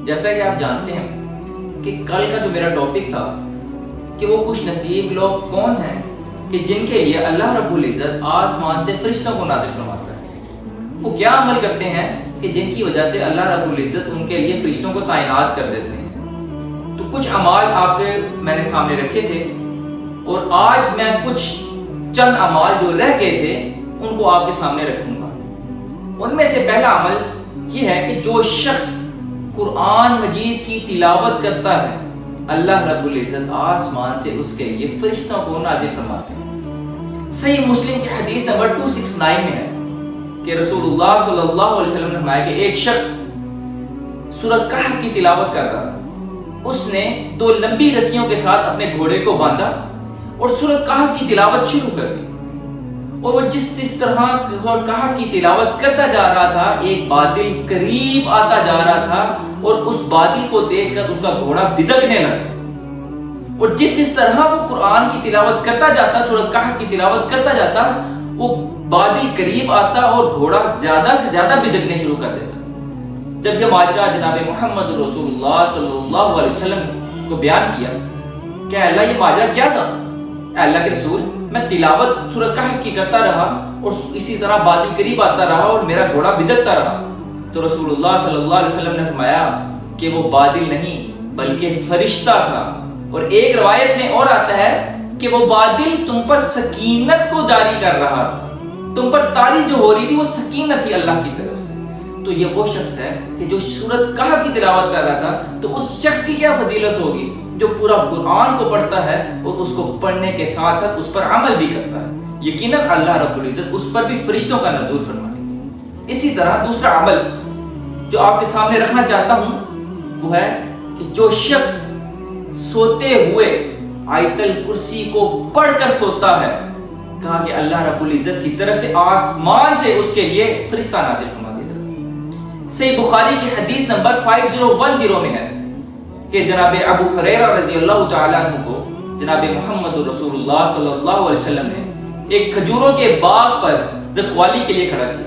جیسا کہ آپ جانتے ہیں کہ کل کا جو میرا ٹاپک تھا کہ وہ خوش نصیب لوگ کون ہیں کہ جن کے لیے اللہ رب العزت آسمان سے فرشتوں کو نازل فرماتا ہے۔ وہ کیا عمل کرتے ہیں کہ جن کی وجہ سے اللہ رب العزت ان کے لیے فرشتوں کو تعینات کر دیتے ہیں۔ تو کچھ اعمال آپ کے میں نے سامنے رکھے تھے اور آج میں کچھ چند اعمال جو رہ گئے تھے ان کو آپ کے سامنے رکھوں گا۔ ان میں سے پہلا عمل یہ ہے کہ جو شخص قرآن مجید کی تلاوت کرتا ہے اللہ رب العزت آسمان سے اس کے لیے فرشتوں کو نازل فرماتے ہیں۔ صحیح مسلم کی حدیث نمبر 269 میں ہے کہ رسول اللہ صلی اللہ علیہ وسلم نے فرمایا کہ ایک شخص سورہ کہف کی تلاوت کر رہا تھا۔ اس نے 2 لمبی رسیوں کے ساتھ اپنے گھوڑے کو باندھا اور سورہ کہف کی تلاوت شروع کر دی، اور وہ جس طرح کہف کی تلاوت کرتا جا رہا تھا ایک بادل قریب آتا جا رہا تھا اور اس بادل کو دیکھ کر اس کا گھوڑا بدکنے لگا، اور جس طرح وہ قرآن کی تلاوت کرتا جاتا سورہ کہف کی تلاوت کرتا جاتا وہ بادل قریب آتا اور گھوڑا زیادہ سے زیادہ بدکنے شروع کر دیتا۔ جب یہ ماجرا جناب محمد رسول اللہ صلی اللہ علیہ وسلم کو بیان کیا کہ اللہ یہ ماجرا کیا تھا؟ اے اللہ کے رسول، میں تلاوت سورہ کہف کی کرتا رہا اور اسی طرح بادل قریب آتا رہا اور میرا گھوڑا بدکتا رہا۔ تو رسول اللہ صلی اللہ علیہ وسلم نے فرمایا کہ وہ بادل نہیں بلکہ فرشتہ تھا، اور ایک روایت میں اور آتا ہے کہ وہ بادل تم پر سکینت کو جاری کر رہا تھا، تم پر تاری جو ہو رہی تھی وہ سکینت تھی اللہ کی طرف سے۔ تو یہ وہ شخص ہے کہ جو سورۃ کہف کی تلاوت کر رہا تھا، تو اس شخص کی کیا فضیلت ہوگی جو پورا قرآن کو پڑھتا ہے اور اس کو پڑھنے کے ساتھ ساتھ اس پر عمل بھی کرتا ہے۔ یقیناً اللہ رب العزت اس پر بھی فرشتوں کا نزول فرمائے گا۔ اسی طرح دوسرا عمل جو آپ کے سامنے رکھنا چاہتا ہوں وہ ہے کہ جو شخص سوتے ہوئے آیت الکرسی کو پڑھ کر سوتا ہے، کہا کہ اللہ رب العزت کی طرف سے آسمان سے اس کے لیے فرشتہ نازل فرما دیا جاتا ہے۔ صحیح بخاری کی حدیث نمبر 5010 میں ہے کہ جناب ابو ہریرہ رضی اللہ تعالیٰ عنہ کو جناب محمد رسول اللہ صلی اللہ علیہ وسلم نے ایک کھجوروں کے باغ پر رکھوالی کے لیے کھڑا کیا۔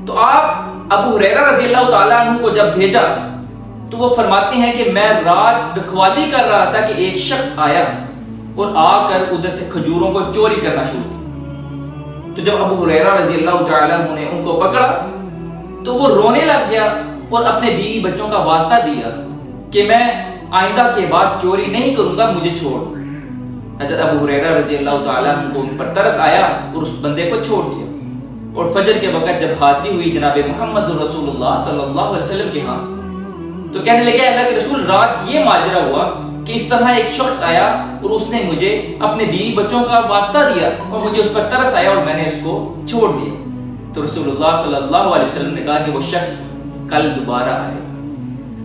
تو آپ ابو ہریرہ رضی اللہ تعالیٰ عنہ کو جب بھیجا تو وہ فرماتے ہیں کہ میں رات رکھوالی کر رہا تھا کہ ایک شخص آیا اور آ کر ادھر سے کھجوروں کو چوری کرنا شروع کیا۔ تو جب ابو ہریرہ رضی اللہ تعالیٰ عنہ نے ان کو پکڑا تو وہ رونے لگ گیا اور اپنے بیوی بچوں کا واسطہ دیا کہ میں آئندہ کے بعد چوری نہیں کروں گا، مجھے چھوڑ۔ حضرت ابو ہریرہ رضی اللہ تعالیٰ عنہ کو ان پر ترس آیا اور اس بندے کو چھوڑ دیا، اور فجر کے وقت جب حاضری ہوئی جناب محمد رسول اللہ صلی اللہ علیہ وسلم کے ہاں تو کہنے لگے اللہ کے رسول رات یہ ماجرا ہوا کہ اس طرح ایک شخص آیا اور اس نے مجھے اپنے بیوی بچوں کا واسطہ دیا اور مجھے اس پر ترس آیا اور میں نے اس کو چھوڑ دیا۔ تو رسول اللہ صلی اللہ علیہ وسلم نے کہا کہ وہ شخص کل دوبارہ آئے،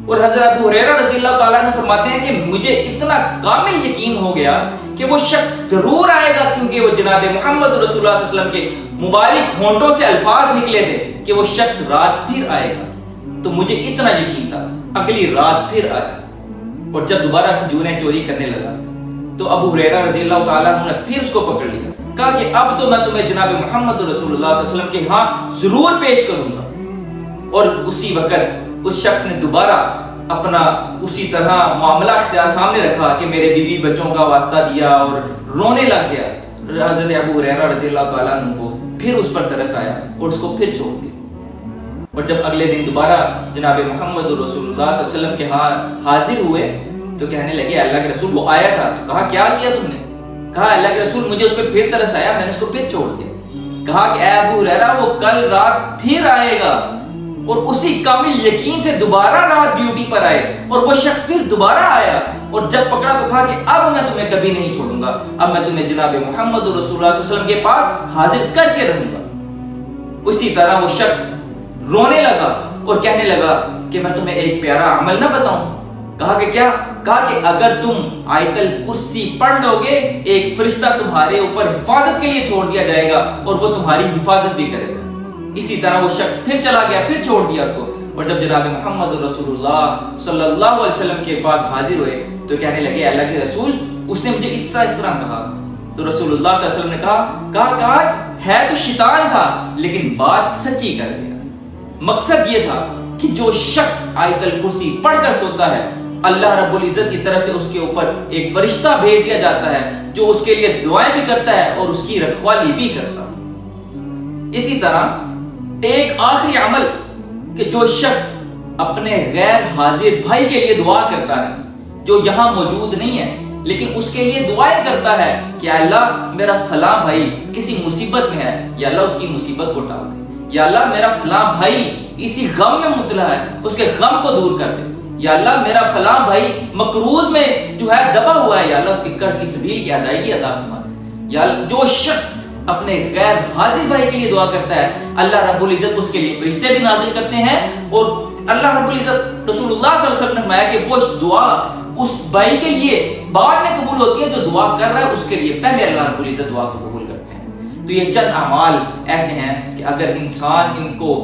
اور حضرت ابو ہریرہ رضی اللہ تعالیٰ عنہ فرماتے ہیں کہ مجھے اتنا کامل یقین ہو گیا کہ وہ شخص ضرور آئے گا، کیونکہ وہ جناب محمد رسول اللہ صلی اللہ علیہ وسلم کے مبارک ہونٹوں سے الفاظ نکلے تھے کہ وہ شخص رات پھر آئے گا۔ تو مجھے اتنا یقین تھا، اگلی رات پھر آیا، اور جب دوبارہ کھجوریں چوری کرنے لگا تو ابو ہریرہ رضی اللہ تعالیٰ عنہ نے پھر اس کو پکڑ لیا، کہا کہ اب تو میں تمہیں جناب محمد رسول اللہ صلی اللہ علیہ وسلم کے ہاں ضرور پیش کروں گا۔ اور اسی وقت اس شخص نے دوبارہ اپنا اسی طرح معاملہ اختیار سامنے رکھا کہ میرے بیوی بچوں کا واسطہ دیا اور رونے لگ گیا۔ حضرت ابو ہریرہ رضی اللہ تعالیٰ عنہ کو پھر اس پر ترس آیا اور اس کو پھر چھوڑ دیا، اور جب اگلے دن دوبارہ جناب محمد رسول اللہ صلی اللہ علیہ وسلم کے ہاں حاضر ہوئے تو کہنے لگے اللہ کے رسول وہ آیا تھا، تو کہا کیا کیا تم نے؟ کہا اللہ کے رسول مجھے اس پہ پھر ترس آیا، میں نے اس کو پھر چھوڑ دیا۔ کہا کہ اے ابو ہریرہ وہ کل رات پھر آئے گا، اور اسی کامل یقین سے دوبارہ رات ڈیوٹی پر آئے، اور وہ شخص پھر دوبارہ آیا اور جب پکڑا تو کہا کہ اب میں تمہیں کبھی نہیں چھوڑوں گا، اب میں تمہیں جناب محمد رسول اللہ صلی اللہ علیہ وسلم کے پاس حاضر کر کے رہوں گا۔ اسی طرح وہ شخص رونے لگا اور کہنے لگا کہ میں تمہیں ایک پیارا عمل نہ بتاؤں؟ کہا کہ کیا؟ کہا کہ اگر تم آیت الکرسی پڑھ لو گے ایک فرشتہ تمہارے اوپر حفاظت کے لیے چھوڑ دیا جائے گا اور وہ تمہاری حفاظت بھی کرے گا۔ اسی طرح وہ شخص پھر چلا گیا، پھر چھوڑ دیا اس کو، اور جب جناب محمد رسول اللہ صلی اللہ علیہ وسلم کے پاس حاضر ہوئے تو کہنے لگے اللہ کے رسول اس نے مجھے اس طرح کہا۔ تو رسول اللہ صلی اللہ علیہ وسلم نے کہا ہے تو شیطان تھا لیکن بات سچی کر گیا۔ مقصد یہ تھا کہ جو شخص آیت الکرسی پڑھ کر سوتا ہے اللہ رب العزت کی طرف سے اس کے اوپر ایک فرشتہ بھیج دیا جاتا ہے جو اس کے لیے دعائیں بھی کرتا ہے اور اس کی رکھوالی بھی کرتا ہے۔ اسی طرح ایک آخری عمل کہ جو شخص اپنے غیر حاضر بھائی کے لیے دعا کرتا ہے جو یہاں موجود نہیں ہے لیکن اس کے لیے دعائیں کرتا ہے کہ اللہ میرا فلاں بھائی کسی مصیبت میں ہے، یا اللہ اس کی مصیبت کو ٹال دے، یا اللہ میرا فلاں بھائی اسی غم میں مبتلا ہے اس کے غم کو دور کر دے، یا اللہ میرا فلاں بھائی مقروض میں جو ہے دبا ہوا ہے، یا اللہ اس کے قرض کی سبیل کی ادائیگی عطا فرما دے۔ یا جو شخص اپنے غیر حاضر بھائی کے لیے دعا کرتا ہے اللہ رب العزت اس کے لیے فرشتے بھی نازل کرتے ہیں، اور اللہ رب العزت رسول اللہ صلی اللہ علیہ وسلم نے فرمایا کہ وہ دعا اس بھائی کے لیے بعد میں قبول ہوتی ہے جو دعا کر رہا ہے اس کے لیے پہلے اللہ رب العزت دعا کو قبول کرتے ہیں۔ تو یہ چند اعمال ایسے ہیں کہ اگر انسان ان کو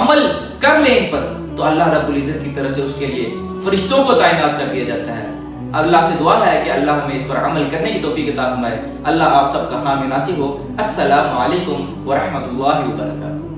عمل کر لے ان پر تو اللہ رب العزت کی طرف سے اس کے لیے فرشتوں کو تعینات کر دیا جاتا ہے۔ اللہ سے دعا ہے کہ اللہ ہمیں اس پر عمل کرنے کی توفیق عطا فرمائے۔ اللہ آپ سب کا حامی ناصر ہو۔ السلام علیکم ورحمۃ اللہ وبرکاتہ۔